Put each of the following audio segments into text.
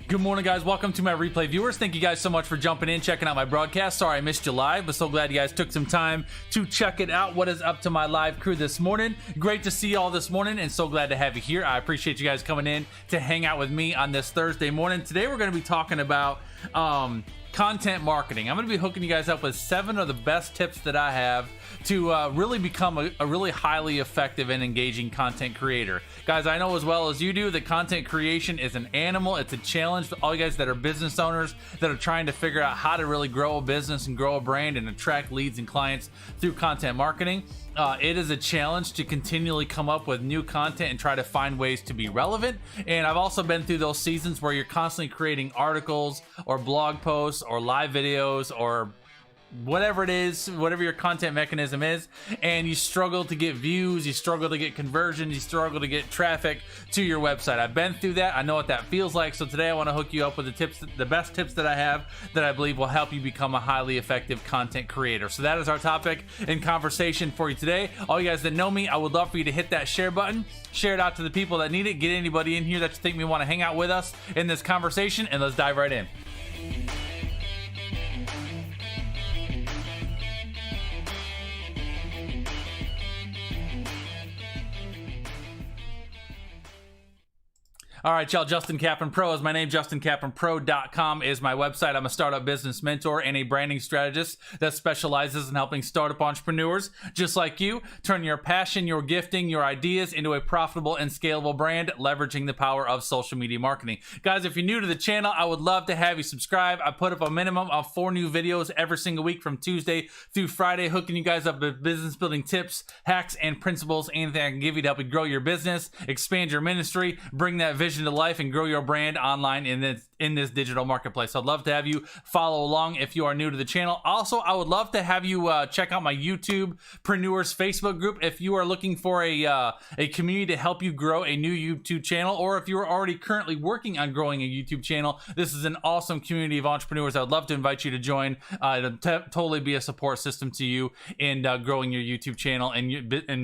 Good morning, guys. Welcome to my replay viewers. Thank you guys so much for jumping in, checking out my broadcast. Sorry I missed you live, but so glad you guys took some time to check it out. What is up to my live crew this morning? Great to see you all this morning, and so glad to have you here. I appreciate you guys coming in to hang out with me on this Thursday morning. Today, we're going to be talking about content marketing. I'm going to be hooking you guys up with 7 of the best tips that I have to really become a really highly effective and engaging content creator. Guys, I know as well as you do that content creation is an animal. It's a challenge for all you guys that are business owners that are trying to figure out how to really grow a business and grow a brand and attract leads and clients through content marketing. It is a challenge to continually come up with new content and try to find ways to be relevant. And I've also been through those seasons where you're constantly creating articles or blog posts or live videos or whatever it is, whatever your content mechanism is, and you struggle to get views, you struggle to get conversions, you struggle to get traffic to your website. I've been through that. I know what that feels like. So today I want to hook you up with the best tips that I have that I believe will help you become a highly effective content creator. So that is our topic and conversation for you today. All you guys that know me, I would love for you to hit that share button, share it out to the people that need it, get anybody in here that you think may want to hang out with us in this conversation, and let's dive right in. All right, y'all, Justin Kaplan Pro is my name. JustinKaplanPro.com is my website. I'm a startup business mentor and a branding strategist that specializes in helping startup entrepreneurs just like you turn your passion, your gifting, your ideas into a profitable and scalable brand, leveraging the power of social media marketing. Guys, if you're new to the channel, I would love to have you subscribe. I put up a minimum of 4 new videos every single week from Tuesday through Friday, hooking you guys up with business building tips, hacks, and principles, anything I can give you to help you grow your business, expand your ministry, bring that vision to life, and grow your brand online in this digital marketplace. I'd love to have you follow along if you are new to the channel. Also, I would love to have you check out my YouTubepreneurs Facebook group if you are looking for a community to help you grow a new YouTube channel, or if you are already currently working on growing a YouTube channel. This is an awesome community of entrepreneurs. I would love to invite you to join. It'll totally be a support system to you in growing your YouTube channel and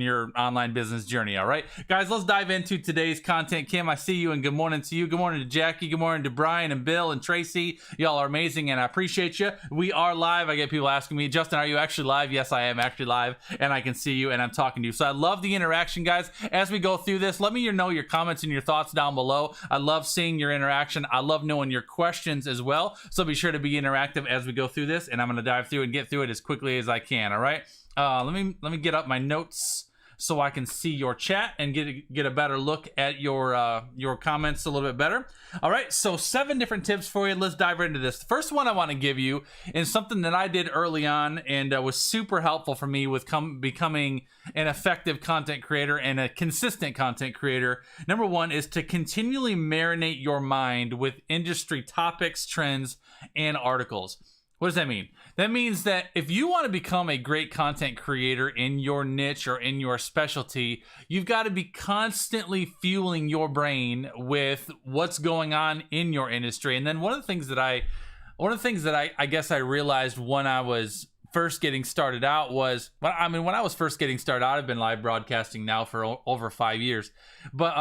your online business journey. All right, guys, let's dive into today's content. Kim, I see you, and good morning to you. Good morning to Jackie. Good morning to Brian and Bill and Tracy. Y'all are amazing, and I appreciate you. We are live. I get people asking me, Justin, are you actually live? Yes, I am actually live, and I can see you, and I'm talking to you. So I love the interaction, guys. As we go through this, let me know your comments and your thoughts down below. I love seeing your interaction. I love knowing your questions as well. So be sure to be interactive as we go through this, and I'm going to dive through and get through it as quickly as I can. All right. Let me get up my notes so I can see your chat and get a better look at your comments a little bit better. All right, so 7 different tips for you. Let's dive right into this. The first one I want to give you is something that I did early on and was super helpful for me with becoming an effective content creator and a consistent content creator. Number 1 is to continually marinate your mind with industry topics, trends, and articles. What does that mean? That means that if you want to become a great content creator in your niche or in your specialty, you've got to be constantly fueling your brain with what's going on in your industry. And then one of the things that I guess I realized when I was first getting started out was, when I was first getting started out, I've been live broadcasting now for over 5 years. But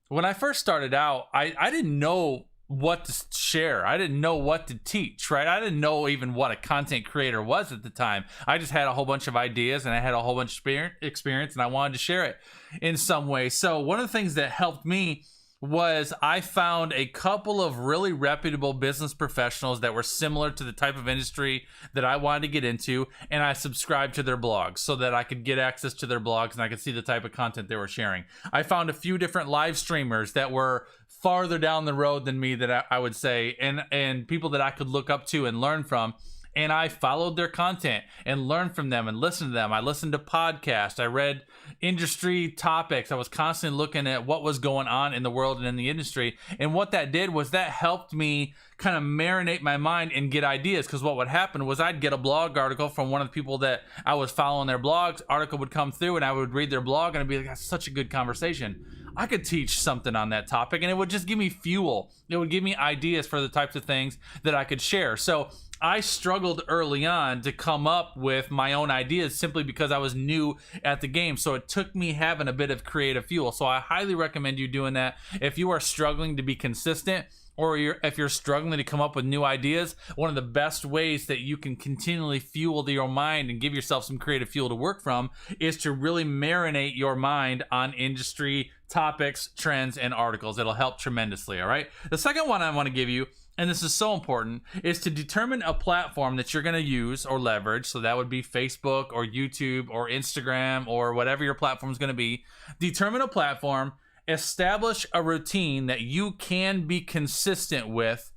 when I first started out, I didn't know what to share. I didn't know what to teach, right? I didn't know even what a content creator was at the time. I just had a whole bunch of ideas and I had a whole bunch of experience and I wanted to share it in some way. So one of the things that helped me was I found a couple of really reputable business professionals that were similar to the type of industry that I wanted to get into, and I subscribed to their blogs so that I could get access to their blogs and I could see the type of content they were sharing. I found a few different live streamers that were farther down the road than me, that I would say, and people that I could look up to and learn from. And I followed their content and learned from them and listened to them. I listened to podcasts. I read industry topics. I was constantly looking at what was going on in the world and in the industry. And what that did was that helped me kind of marinate my mind and get ideas. Because what would happen was I'd get a blog article from one of the people that I was following their blogs. Article would come through and I would read their blog and I'd be like, that's such a good conversation. I could teach something on that topic, and it would just give me fuel. It would give me ideas for the types of things that I could share. So I struggled early on to come up with my own ideas simply because I was new at the game. So it took me having a bit of creative fuel. So I highly recommend you doing that. If you are struggling to be consistent or if you're struggling to come up with new ideas, one of the best ways that you can continually fuel your mind and give yourself some creative fuel to work from is to really marinate your mind on industry topics, trends, and articles. It'll help tremendously, all right? The second one I want to give you, and this is so important, is to determine a platform that you're going to use or leverage. So that would be Facebook or YouTube or Instagram or whatever your platform is going to be. Determine a platform, establish a routine that you can be consistent with,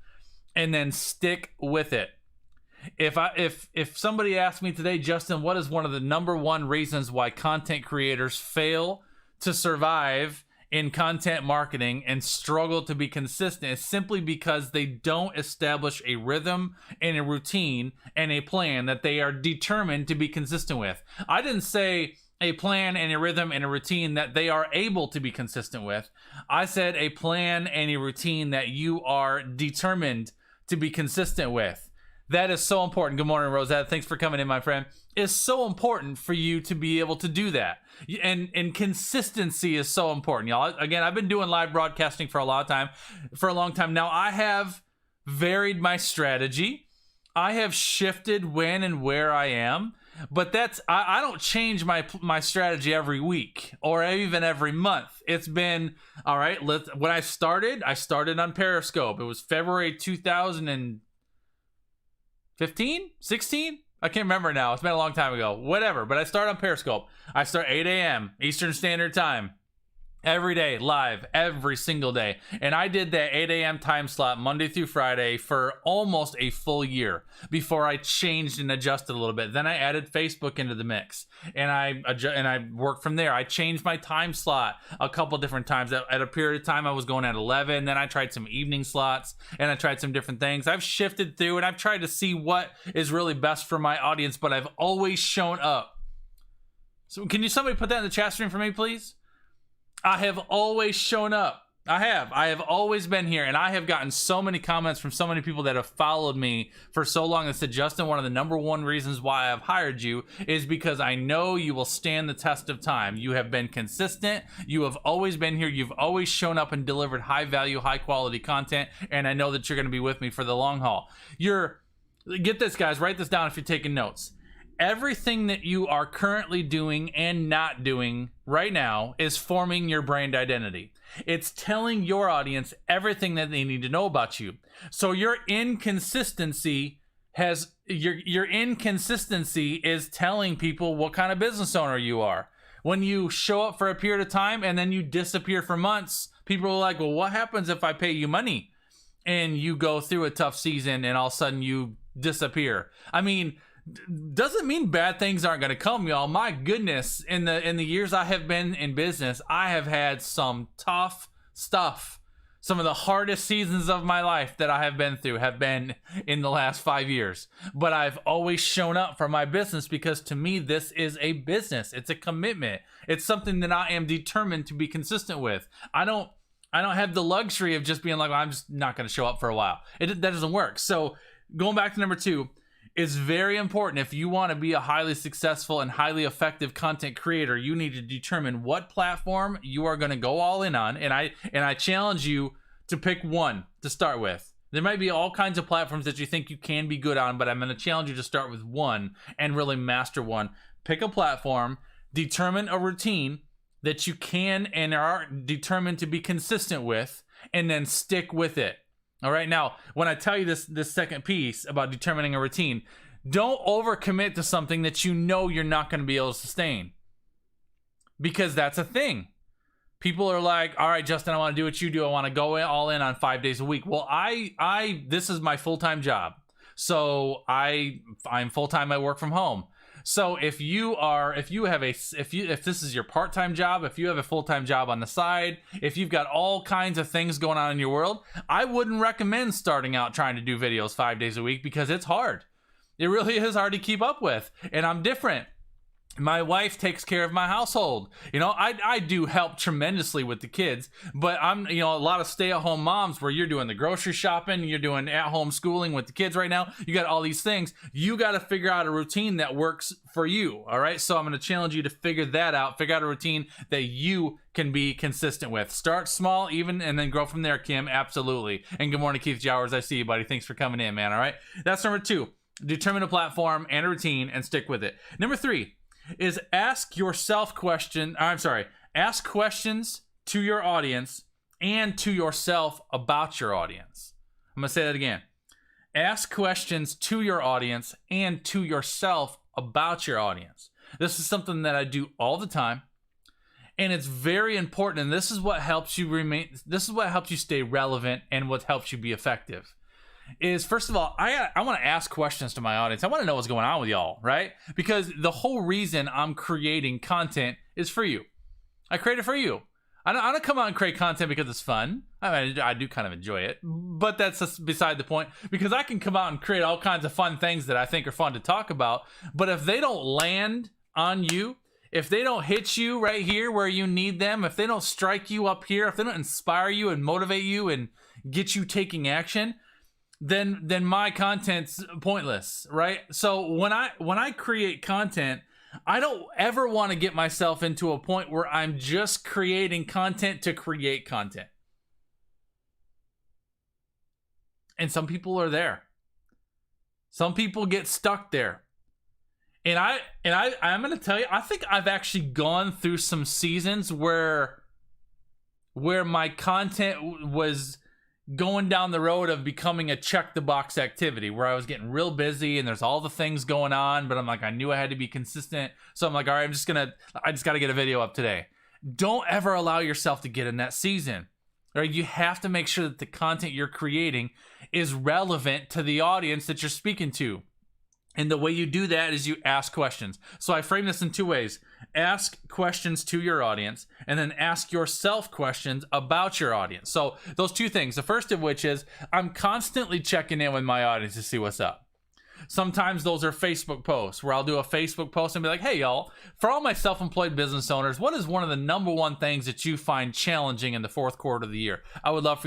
and then stick with it. If somebody asked me today, Justin, what is one of the number one reasons why content creators fail to survive in content marketing and struggle to be consistent, is simply because they don't establish a rhythm and a routine and a plan that they are determined to be consistent with. I didn't say a plan and a rhythm and a routine that they are able to be consistent with. I said a plan and a routine that you are determined to be consistent with. That is so important. Good morning, Rosette. Thanks for coming in, my friend. It's so important for you to be able to do that. And consistency is so important, y'all. Again, I've been doing live broadcasting for a long time now. I have varied my strategy. I have shifted when and where I am. But I don't change my strategy every week or even every month. It's been, all right, when I started on Periscope. It was February 2015, 16? I can't remember now. It's been a long time ago. Whatever, but I started on Periscope. I start 8 a.m. Eastern Standard Time. Every day, live, every single day. And I did that 8 a.m. time slot Monday through Friday for almost a full year before I changed and adjusted a little bit. Then I added Facebook into the mix, and I worked from there. I changed my time slot a couple different times. At a period of time, I was going at 11. Then I tried some evening slots, and I tried some different things. I've shifted through, and I've tried to see what is really best for my audience, but I've always shown up. So can somebody put that in the chat stream for me, please? I have always shown up. I have always been here, and I have gotten so many comments from so many people that have followed me for so long that said, Justin, one of the number one reasons why I've hired you is because I know you will stand the test of time. You have been consistent. You have always been here. You've always shown up and delivered high value, high quality content, and I know that you're going to be with me for the long haul. Get this, guys, write this down if you're taking notes. Everything that you are currently doing and not doing right now is forming your brand identity. It's telling your audience everything that they need to know about you. So your inconsistency is telling people what kind of business owner you are. When you show up for a period of time and then you disappear for months, people are like, well, what happens if I pay you money and you go through a tough season and all of a sudden you disappear? I mean, doesn't mean bad things aren't going to come, y'all. My goodness, in the years I have been in business, I have had some tough stuff. Some of the hardest seasons of my life that I have been through have been in the last 5 years. But I've always shown up for my business because to me, this is a business. It's a commitment. It's something that I am determined to be consistent with. I don't have the luxury of just being like, well, I'm just not going to show up for a while. That doesn't work. So going back to number 2, it's very important. If you want to be a highly successful and highly effective content creator, you need to determine what platform you are going to go all in on. And I challenge you to pick one to start with. There might be all kinds of platforms that you think you can be good on, but I'm going to challenge you to start with one and really master one. Pick a platform, determine a routine that you can and are determined to be consistent with, and then stick with it. All right, now, when I tell you this second piece about determining a routine, don't overcommit to something that you know you're not going to be able to sustain. Because that's a thing. People are like, all right, Justin, I want to do what you do. I want to go all in on 5 days a week. Well, this is my full-time job. So I'm full-time, I work from home. So if this is your part-time job, if you have a full-time job on the side, if you've got all kinds of things going on in your world, I wouldn't recommend starting out trying to do videos 5 days a week because it's hard. It really is hard to keep up with. And I'm different. My wife takes care of my household. I do help tremendously with the kids, but I'm, a lot of stay-at-home moms where you're doing the grocery shopping, you're doing at-home schooling with the kids right now. You got all these things. You got to figure out a routine that works for you. All right. So I'm going to challenge you to figure that out. Figure out a routine that you can be consistent with. Start small, even, and then grow from there, Kim. Absolutely. And good morning, Keith Jowers. I see you, buddy. Thanks for coming in, man. All right. That's number 2. Determine a platform and a routine and stick with it. Number 3 is ask questions to your audience and to yourself about your audience. I'm going to say that again. Ask questions to your audience and to yourself about your audience. This is something that I do all the time, and it's very important, and this is what helps you stay relevant and what helps you be effective. Is, first of all, I want to ask questions to my audience. I want to know what's going on with y'all, right? Because the whole reason I'm creating content is for you. I create it for you. I don't come out and create content because it's fun. I mean, I do kind of enjoy it, but that's just beside the point, because I can come out and create all kinds of fun things that I think are fun to talk about. But if they don't land on you, if they don't hit you right here where you need them, if they don't strike you up here, if they don't inspire you and motivate you and get you taking action, then my content's pointless, right? So when I create content, I don't ever want to get myself into a point where I'm just creating content to create content. And some people are there. Some people get stuck there. And I'm going to tell you, I think I've actually gone through some seasons where my content was going down the road of becoming a check the box activity, where I was getting real busy and there's all the things going on, but I'm like, I knew I had to be consistent. So I'm like, all right, I just got to get a video up today. Don't ever allow yourself to get in that season. All right, you have to make sure that the content you're creating is relevant to the audience that you're speaking to. And the way you do that is you ask questions. So I frame this in 2 ways. Ask questions to your audience, and then ask yourself questions about your audience. So those 2 things. The first of which is I'm constantly checking in with my audience to see what's up. Sometimes those are Facebook posts where I'll do a Facebook post and be like, hey, y'all, for all my self-employed business owners, what is one of the number 1 things that you find challenging in the 4th quarter of the year? I would love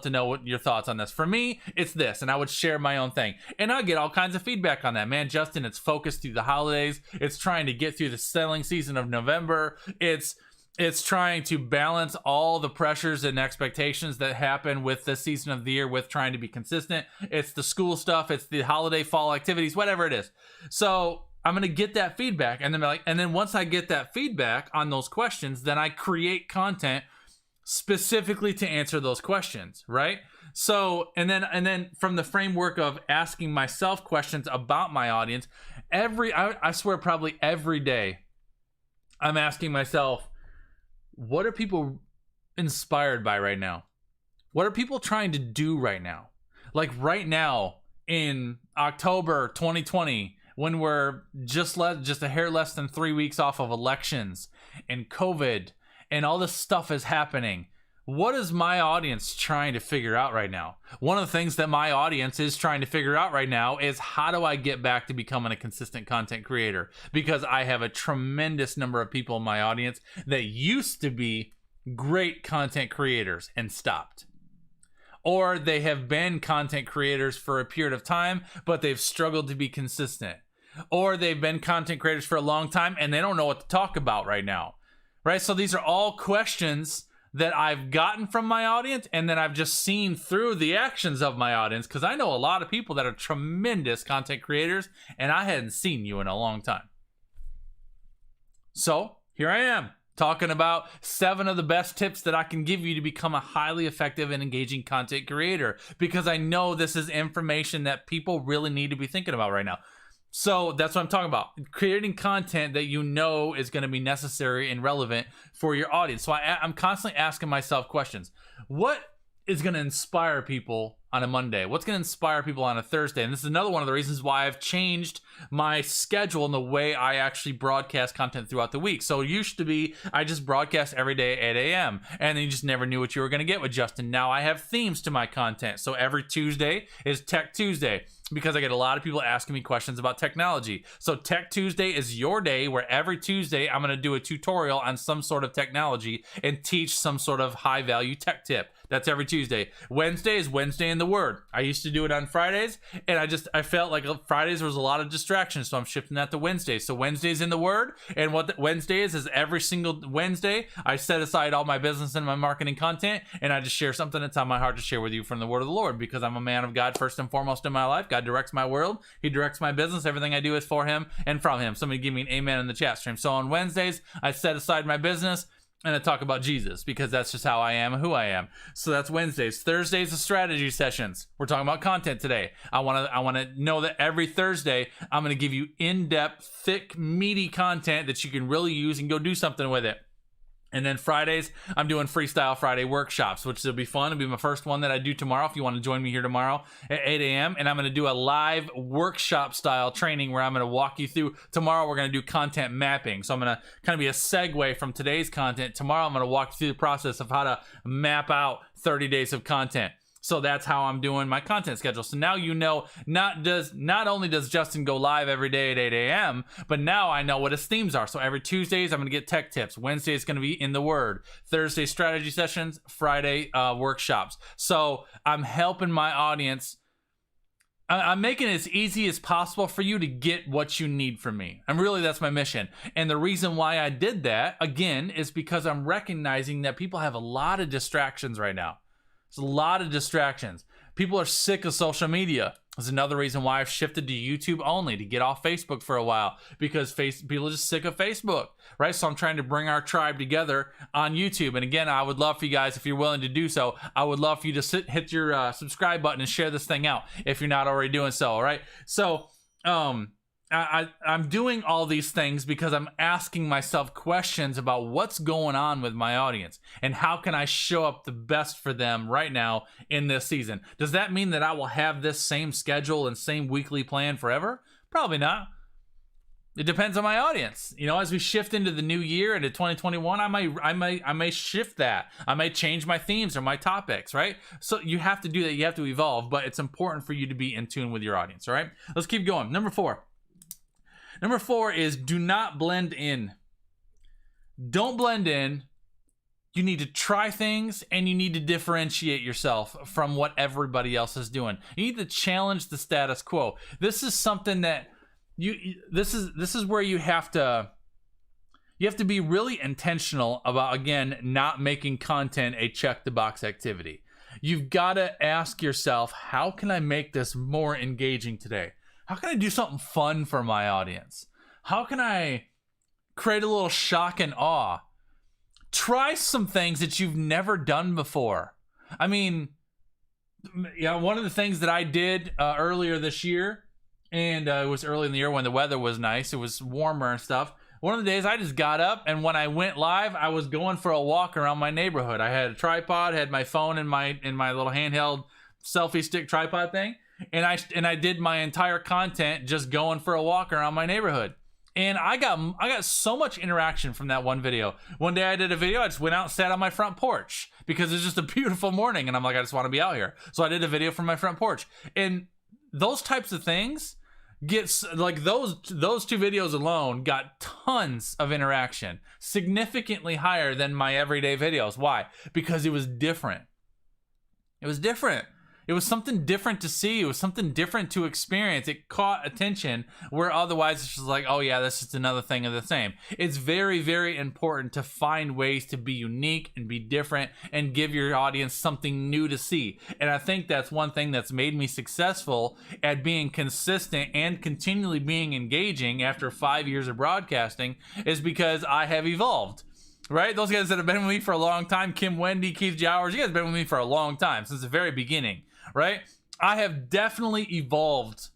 to know what your thoughts on this. For me, it's this, and I would share my own thing. And I get all kinds of feedback on that. Man, Justin, it's focused through the holidays. It's trying to get through the selling season of November. It's trying to balance all the pressures and expectations that happen with the season of the year with trying to be consistent. It's the school stuff. It's the holiday fall activities, whatever it is. So I'm going to get that feedback. And then once I get that feedback on those questions, then I create content specifically to answer those questions, right? So, and then from the framework of asking myself questions about my audience, I swear probably every day I'm asking myself, what are people inspired by right now? What are people trying to do right now? Like right now in October 2020, when we're just a hair less than 3 weeks off of elections and COVID and all this stuff is happening, what is my audience trying to figure out right now? One of the things that my audience is trying to figure out right now is, how do I get back to becoming a consistent content creator? Because I have a tremendous number of people in my audience that used to be great content creators and stopped. Or they have been content creators for a period of time, but they've struggled to be consistent. Or they've been content creators for a long time and they don't know what to talk about right now. Right? So these are all questions that I've gotten from my audience, and then I've just seen through the actions of my audience, because I know a lot of people that are tremendous content creators, and I hadn't seen you in a long time. So here I am, talking about 7 of the best tips that I can give you to become a highly effective and engaging content creator, because I know this is information that people really need to be thinking about right now. So that's what I'm talking about. Creating content that you know is going to be necessary and relevant for your audience. So I'm constantly asking myself questions. What is going to inspire people on a Monday? What's going to inspire people on a Thursday? And this is another one of the reasons why I've changed my schedule and the way I actually broadcast content throughout the week. So it used to be I just broadcast every day at 8 a.m. and then you just never knew what you were going to get with Justin. Now I have themes to my content. So every Tuesday is Tech Tuesday, because I get a lot of people asking me questions about technology. So Tech Tuesday is your day where every Tuesday I'm going to do a tutorial on some sort of technology and teach some sort of high value tech tip. That's every Tuesday. Wednesday is Wednesday in the Word. I used to do it on Fridays, and I felt like Fridays was a lot of distractions, so I'm shifting that to Wednesdays. So Wednesday's in the Word, and what Wednesday is every single Wednesday, I set aside all my business and my marketing content, and I just share something that's on my heart to share with you from the Word of the Lord, because I'm a man of God first and foremost in my life. God directs my world. He directs my business. Everything I do is for Him and from Him. Somebody give me an amen in the chat stream. So on Wednesdays, I set aside my business, and I talk about Jesus, because that's just how I am and who I am. So that's Wednesdays. Thursdays are strategy sessions. We're talking about content today. I want to know that every Thursday I'm going to give you in-depth, thick, meaty content that you can really use and go do something with it. And then Fridays, I'm doing Freestyle Friday workshops, which will be fun. It'll be my first one that I do tomorrow. If you want to join me here tomorrow at 8 a.m. And I'm going to do a live workshop style training where I'm going to walk you through. Tomorrow, we're going to do content mapping. So I'm going to kind of be a segue from today's content. Tomorrow, I'm going to walk you through the process of how to map out 30 days of content. So that's how I'm doing my content schedule. So now you know, not only does Justin go live every day at 8 a.m., but now I know what his themes are. So every Tuesdays, I'm going to get tech tips. Wednesday is going to be in the Word. Thursday, strategy sessions. Friday, workshops. So I'm helping my audience. I'm making it as easy as possible for you to get what you need from me. And really, that's my mission. And the reason why I did that, again, is because I'm recognizing that people have a lot of distractions right now. There's a lot of distractions. People are sick of social media. That's another reason why I've shifted to YouTube only, to get off Facebook for a while, because people are just sick of Facebook, right? So I'm trying to bring our tribe together on YouTube. And again, I would love for you guys, if you're willing to do so, I would love for you to hit your subscribe button and share this thing out if you're not already doing so, all right? So, I'm doing all these things because I'm asking myself questions about what's going on with my audience and how can I show up the best for them right now in this season. Does that mean that I will have this same schedule and same weekly plan forever? Probably not. It depends on my audience. You know, as we shift into the new year, into 2021, I may shift that. I may change my themes or my topics, right? So you have to do that. You have to evolve, but it's important for you to be in tune with your audience, all right? Let's keep going. Number 4. Number 4 is do not blend in. Don't blend in. You need to try things and you need to differentiate yourself from what everybody else is doing. You need to challenge the status quo. This is something that this is where you have to be really intentional about, again, not making content a check the box activity. You've got to ask yourself, how can I make this more engaging today? How can I do something fun for my audience? How can I create a little shock and awe? Try some things that you've never done before. I mean, yeah, one of the things that I did earlier this year, and it was early in the year when the weather was nice, it was warmer and stuff. One of the days I just got up, and when I went live, I was going for a walk around my neighborhood. I had a tripod, had my phone in my little handheld selfie stick tripod thing. And I did my entire content just going for a walk around my neighborhood. And I got so much interaction from that one video. One day I did a video, I just went out and sat on my front porch because it's just a beautiful morning and I'm like, I just want to be out here. So I did a video from my front porch. And those types of things like those 2 videos alone got tons of interaction, significantly higher than my everyday videos. Why? Because it was different. It was different. It was something different to see. It was something different to experience. It caught attention where otherwise it's just like, oh yeah, that's just another thing of the same. It's very, very important to find ways to be unique and be different and give your audience something new to see. And I think that's one thing that's made me successful at being consistent and continually being engaging after 5 years of broadcasting, is because I have evolved. Right? Those guys that have been with me for a long time, Kim Wendy, Keith Jowers, you guys have been with me for a long time, since the very beginning. Right? I have definitely evolved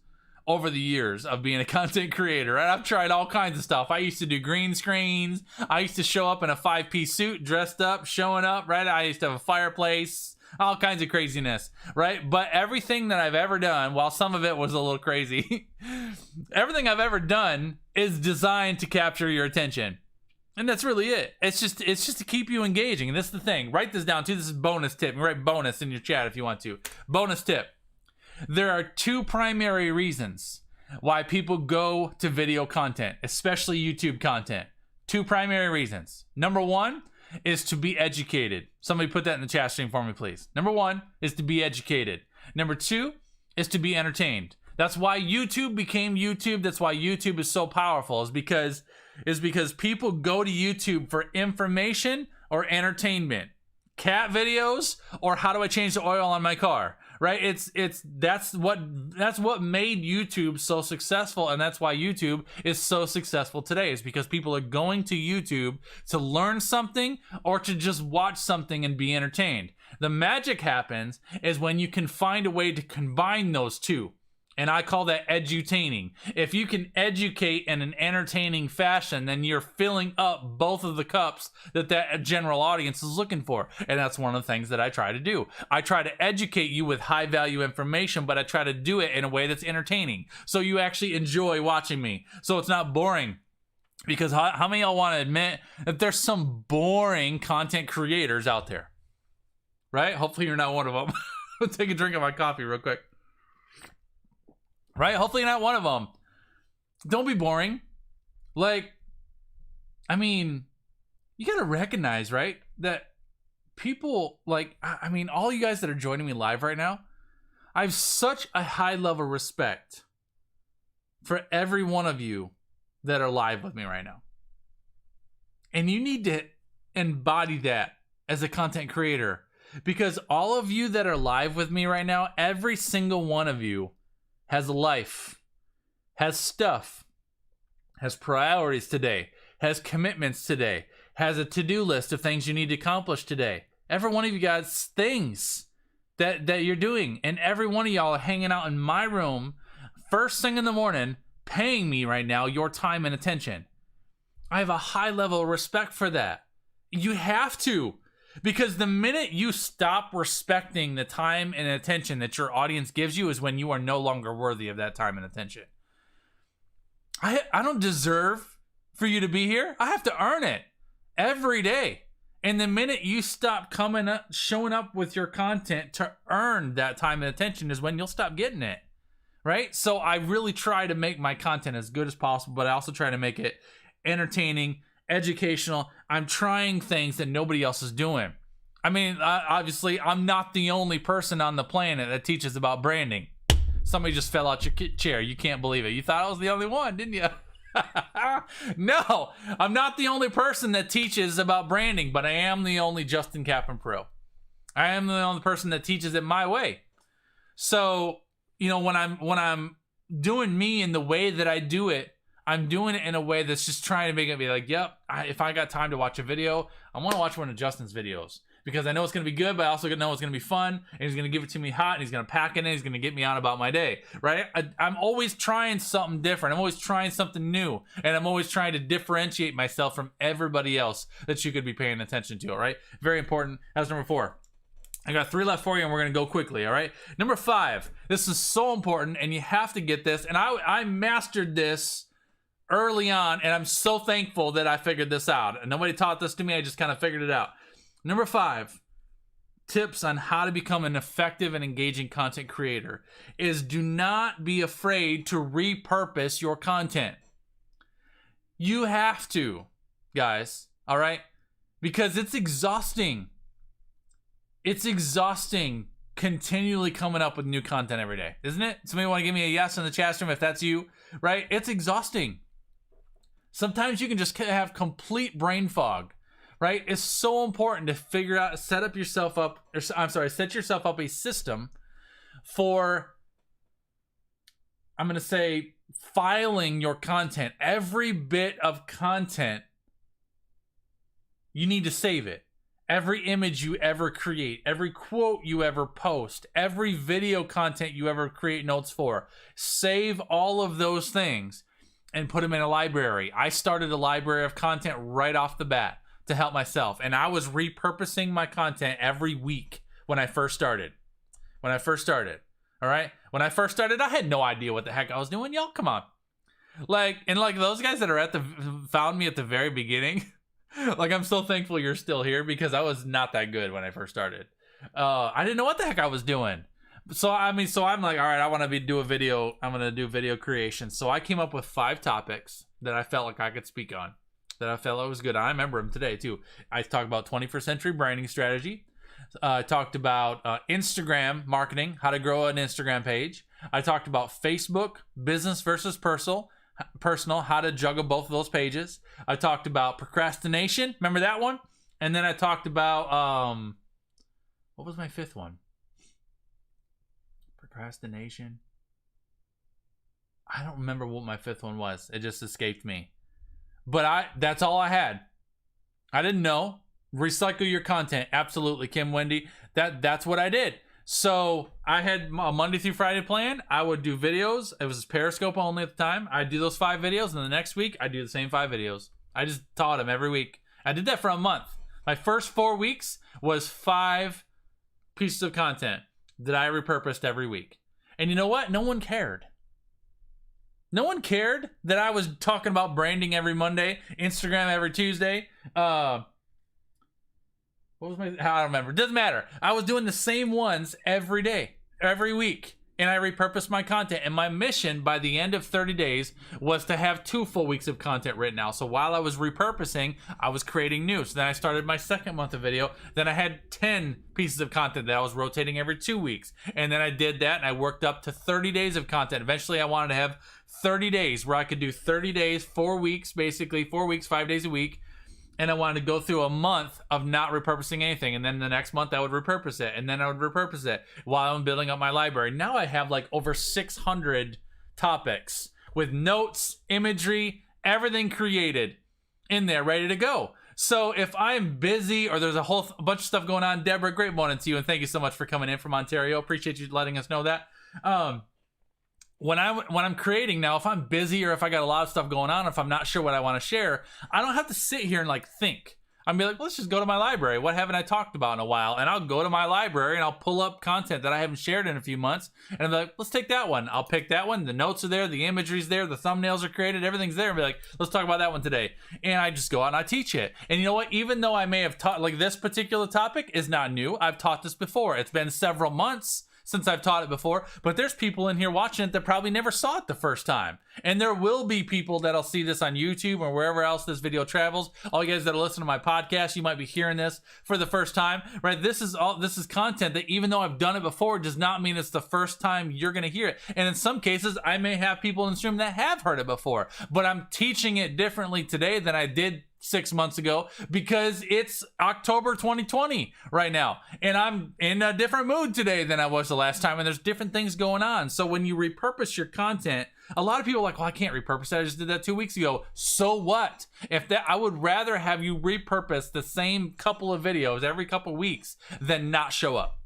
over the years of being a content creator, right? I've tried all kinds of stuff. I used to do green screens. I used to show up in a 5-piece suit, dressed up, showing up, right? I used to have a fireplace, all kinds of craziness, right? But everything that I've ever done, while some of it was a little crazy, everything I've ever done is designed to capture your attention. And that's really it. It's just to keep you engaging. And this is the thing. Write this down too. This is bonus tip. You write bonus in your chat if you want to. Bonus tip. There are 2 primary reasons why people go to video content, especially YouTube content. 2 primary reasons. Number 1 is to be educated. Somebody put that in the chat stream for me, please. Number 1 is to be educated. Number 2 is to be entertained. That's why YouTube became YouTube. That's why YouTube is so powerful, is because people go to YouTube for information or entertainment. Cat videos or how do I change the oil on my car, right? That's what made YouTube so successful, and that's why YouTube is so successful today, is because people are going to YouTube to learn something or to just watch something and be entertained. The magic happens is when you can find a way to combine those two. And I call that edutaining. If you can educate in an entertaining fashion, then you're filling up both of the cups that general audience is looking for. And that's one of the things that I try to do. I try to educate you with high value information, but I try to do it in a way that's entertaining, so you actually enjoy watching me, so it's not boring. Because how many of y'all want to admit that there's some boring content creators out there, right? Hopefully you're not one of them. I'll take a drink of my coffee real quick. Right? Hopefully you're not one of them. Don't be boring. Like, I mean, you gotta recognize, right, that people, like, I mean, all you guys that are joining me live right now, I have such a high level of respect for every one of you that are live with me right now. And you need to embody that as a content creator, because all of you that are live with me right now, every single one of you has a life, has stuff, has priorities today, has commitments today, has a to-do list of things you need to accomplish today. Every one of you guys things that you're doing, and every one of y'all are hanging out in my room first thing in the morning, paying me right now your time and attention. I have a high level of respect for that. You have to. Because the minute you stop respecting the time and attention that your audience gives you is when you are no longer worthy of that time and attention. I don't deserve for you to be here. I have to earn it every day. And the minute you stop showing up with your content to earn that time and attention is when you'll stop getting it, right? So I really try to make my content as good as possible, but I also try to make it entertaining, educational. I'm trying things that nobody else is doing. I mean, obviously, I'm not the only person on the planet that teaches about branding. Somebody just fell out your chair. You can't believe it. You thought I was the only one, didn't you? No, I'm not the only person that teaches about branding, but I am the only Justin Kaplan Pro. I am the only person that teaches it my way. So, you know, when I'm doing me in the way that I do it, I'm doing it in a way that's just trying to make it be like, yep, if I got time to watch a video, I want to watch one of Justin's videos. Because I know it's going to be good, but I also know it's going to be fun. And he's going to give it to me hot, and he's going to pack it in, and he's going to get me on about my day, right? I'm always trying something different. I'm always trying something new. And I'm always trying to differentiate myself from everybody else that you could be paying attention to, all right? Very important. That's number 4. I got 3 left for you, and we're going to go quickly, all right? Number 5. This is so important, and you have to get this. And I mastered this early on, and I'm so thankful that I figured this out. And nobody taught this to me. I just kind of figured it out. Number 5, tips on how to become an effective and engaging content creator is do not be afraid to repurpose your content. You have to, guys, all right? Because it's exhausting. It's exhausting continually coming up with new content every day, isn't it? Somebody want to give me a yes in the chat room if that's you, right? It's exhausting. Sometimes you can just have complete brain fog, right? It's so important to figure out, set yourself up a system for, I'm going to say, filing your content. Every bit of content, you need to save it. every image you ever create, every quote you ever post, every video content you ever create notes for. Save all of those things and put them in a library. I started a library of content right off the bat to help myself. And I was repurposing my content every week when I first started. All right? When I first started, I had no idea what the heck I was doing. Y'all, come on. Like those guys that are found me at the very beginning, like, I'm so thankful you're still here, because I was not that good when I first started. I didn't know what the heck I was doing. So I'm like, all right, I want to do a video. I'm going to do video creation. So I came up with 5 topics that I felt like I could speak on, that I felt was good. I remember them today too. I talked about 21st century branding strategy. I talked about Instagram marketing, how to grow an Instagram page. I talked about Facebook, business versus personal, how to juggle both of those pages. I talked about procrastination. Remember that one? And then I talked about, what was my 5th one? Procrastination. I don't remember what my 5th one was. It just escaped me. But that's all I had. I didn't know. Recycle your content. Absolutely, Kim Wendy. That's what I did. So I had a Monday through Friday plan. I would do videos. It was Periscope only at the time. I'd do those 5 videos, and the next week I'd do the same 5 videos. I just taught them every week. I did that for a month. My first 4 weeks was 5 pieces of content that I repurposed every week. And you know what? No one cared. No one cared that I was talking about branding every Monday, Instagram every Tuesday. What was I don't remember. Doesn't matter. I was doing the same ones every day, every week. And I repurposed my content. And my mission by the end of 30 days was to have 2 full weeks of content written out. So while I was repurposing, I was creating new. So then I started my 2nd month of video. Then I had 10 pieces of content that I was rotating every 2 weeks. And then I did that, and I worked up to 30 days of content. Eventually, I wanted to have 30 days where I could do 30 days, 4 weeks, basically 4 weeks, 5 days a week. And I wanted to go through a month of not repurposing anything. And then the next month I would repurpose it. And then I would repurpose it while I'm building up my library. Now I have like over 600 topics with notes, imagery, everything created in there, ready to go. So if I'm busy or there's a whole bunch of stuff going on, Deborah, great morning to you. And thank you so much for coming in from Ontario. Appreciate you letting us know that. When I'm creating now, if I'm busy or if I got a lot of stuff going on, if I'm not sure what I want to share, I don't have to sit here and like think. I'll be like, let's just go to my library. What haven't I talked about in a while? And I'll go to my library and I'll pull up content that I haven't shared in a few months. And I'll be like, let's take that one. I'll pick that one. The notes are there. The imagery's there. The thumbnails are created. Everything's there. And be like, let's talk about that one today. And I just go out and I teach it. And you know what? Even though I may have taught, like, this particular topic is not new. I've taught this before. It's been several months since I've taught it before, but there's people in here watching it that probably never saw it the first time. And there will be people that'll see this on YouTube or wherever else this video travels. All you guys that are listening to my podcast, you might be hearing this for the first time, right? This is content that, even though I've done it before, does not mean it's the first time you're going to hear it. And in some cases, I may have people in this room that have heard it before, but I'm teaching it differently today than I did 6 months ago, because it's October 2020 right now, and I'm in a different mood today than I was the last time, and there's different things going on. So when you repurpose your content, a lot of people are like, well, I can't repurpose that. I just did that 2 weeks ago. So what? I would rather have you repurpose the same couple of videos every couple of weeks than not show up.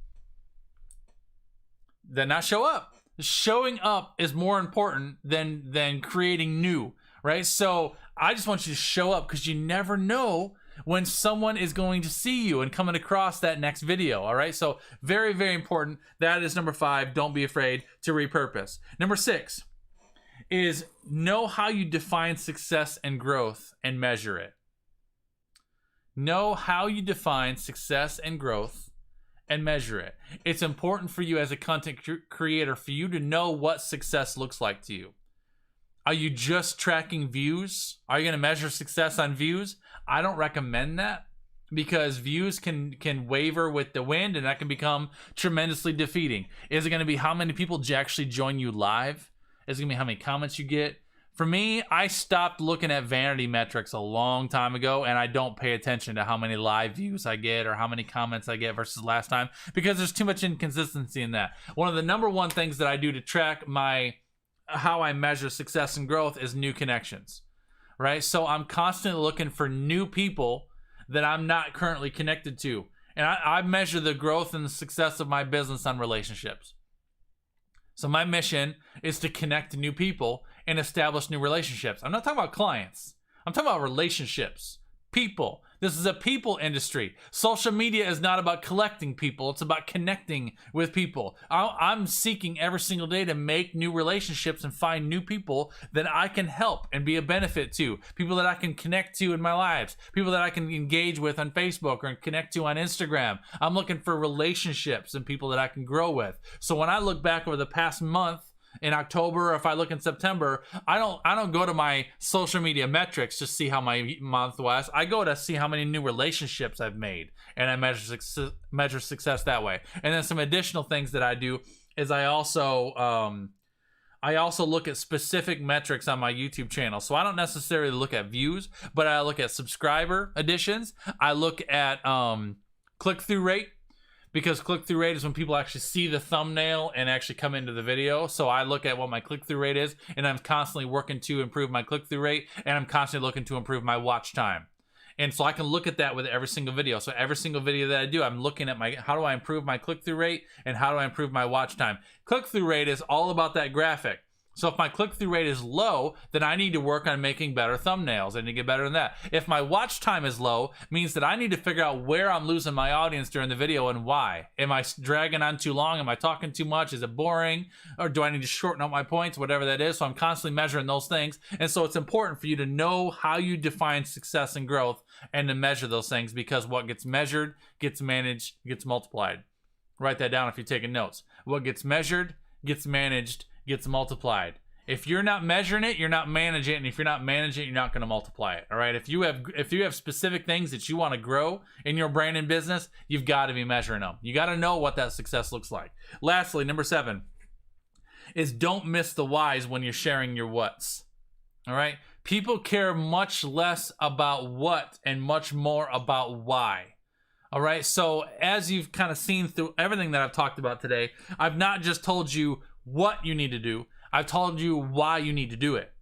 Showing up is more important than creating new, right? So I just want you to show up, because you never know when someone is going to see you and coming across that next video. All right. So very, very important. That is number 5. Don't be afraid to repurpose. Number 6 is know how you define success and growth and measure it. Know how you define success and growth and measure it. It's important for you as a content creator for you to know what success looks like to you. Are you just tracking views? Are you going to measure success on views? I don't recommend that, because views can waver with the wind, and that can become tremendously defeating. Is it going to be how many people actually join you live? Is it going to be how many comments you get? For me, I stopped looking at vanity metrics a long time ago, and I don't pay attention to how many live views I get or how many comments I get versus last time, because there's too much inconsistency in that. One of the number one things that I do to track how I measure success and growth is new connections, right? So I'm constantly looking for new people that I'm not currently connected to. And I measure the growth and the success of my business on relationships. So my mission is to connect to new people and establish new relationships. I'm not talking about clients. I'm talking about relationships, people. This is a people industry. Social media is not about collecting people. It's about connecting with people. I'm seeking every single day to make new relationships and find new people that I can help and be a benefit to. People that I can connect to in my lives. People that I can engage with on Facebook or connect to on Instagram. I'm looking for relationships and people that I can grow with. So when I look back over the past month, in October, or if I look in September, I don't go to my social media metrics to see how my month was. I go to see how many new relationships I've made, and I measure success that way. And then some additional things that I do is I also look at specific metrics on my YouTube channel. So I don't necessarily look at views, but I look at subscriber additions. I look at click-through rate. Because click-through rate is when people actually see the thumbnail and actually come into the video. So I look at what my click-through rate is, and I'm constantly working to improve my click-through rate, and I'm constantly looking to improve my watch time. And so I can look at that with every single video. So every single video that I do, I'm looking at how do I improve my click-through rate and how do I improve my watch time. Click-through rate is all about that graphic. So if my click-through rate is low, then I need to work on making better thumbnails. I need to get better than that. If my watch time is low, means that I need to figure out where I'm losing my audience during the video and why. Am I dragging on too long? Am I talking too much? Is it boring? Or do I need to shorten up my points? Whatever that is. So I'm constantly measuring those things. And so it's important for you to know how you define success and growth and to measure those things, because what gets measured, gets managed, gets multiplied. Write that down if you're taking notes. What gets measured, gets managed, gets multiplied. If you're not measuring it, you're not managing it, and if you're not managing it, you're not going to multiply it. All right. If you have specific things that you want to grow in your brand and business, you've got to be measuring them. You got to know what that success looks like. Lastly, number 7 is don't miss the whys when you're sharing your whats. All right. People care much less about what and much more about why. All right. So as you've kind of seen through everything that I've talked about today, I've not just told you what you need to do. I've told you why you need to do it.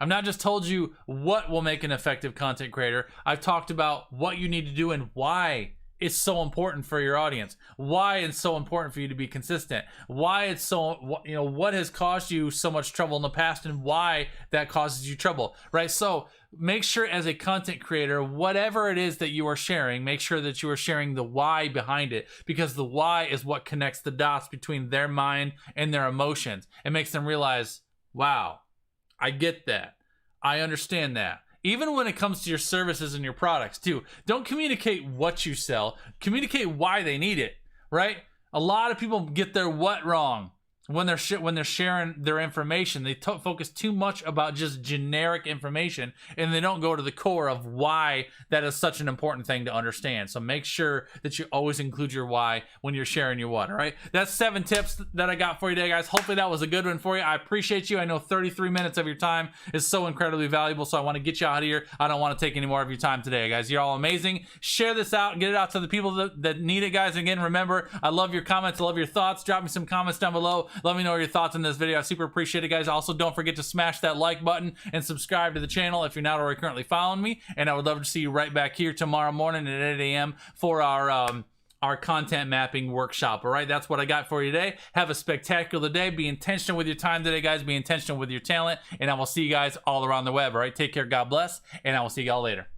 I've not just told you what will make an effective content creator. I've talked about what you need to do and why it's so important for your audience. Why it's so important for you to be consistent. Why it's so, what has caused you so much trouble in the past and why that causes you trouble, right? So make sure as a content creator, whatever it is that you are sharing, make sure that you are sharing the why behind it, because the why is what connects the dots between their mind and their emotions. It makes them realize, wow, I get that. I understand that. Even when it comes to your services and your products too, don't communicate what you sell, communicate why they need it, right? A lot of people get their what wrong when they're sharing their information. They focus too much about just generic information, and they don't go to the core of why that is such an important thing to understand. So make sure that you always include your why when you're sharing your what, all right? That's 7 tips that I got for you today, guys. Hopefully that was a good one for you. I appreciate you. I know 33 minutes of your time is so incredibly valuable, so I want to get you out of here. I don't want to take any more of your time today, guys. You're all amazing. Share this out and get it out to the people that need it, guys. Again, remember, I love your comments. I love your thoughts. Drop me some comments down below. Let me know your thoughts on this video. I super appreciate it, guys. Also, don't forget to smash that like button and subscribe to the channel if you're not already currently following me. And I would love to see you right back here tomorrow morning at 8 a.m. for our content mapping workshop. All right, that's what I got for you today. Have a spectacular day. Be intentional with your time today, guys. Be intentional with your talent, and I will see you guys all around the web. All right, take care. God bless, and I will see y'all later.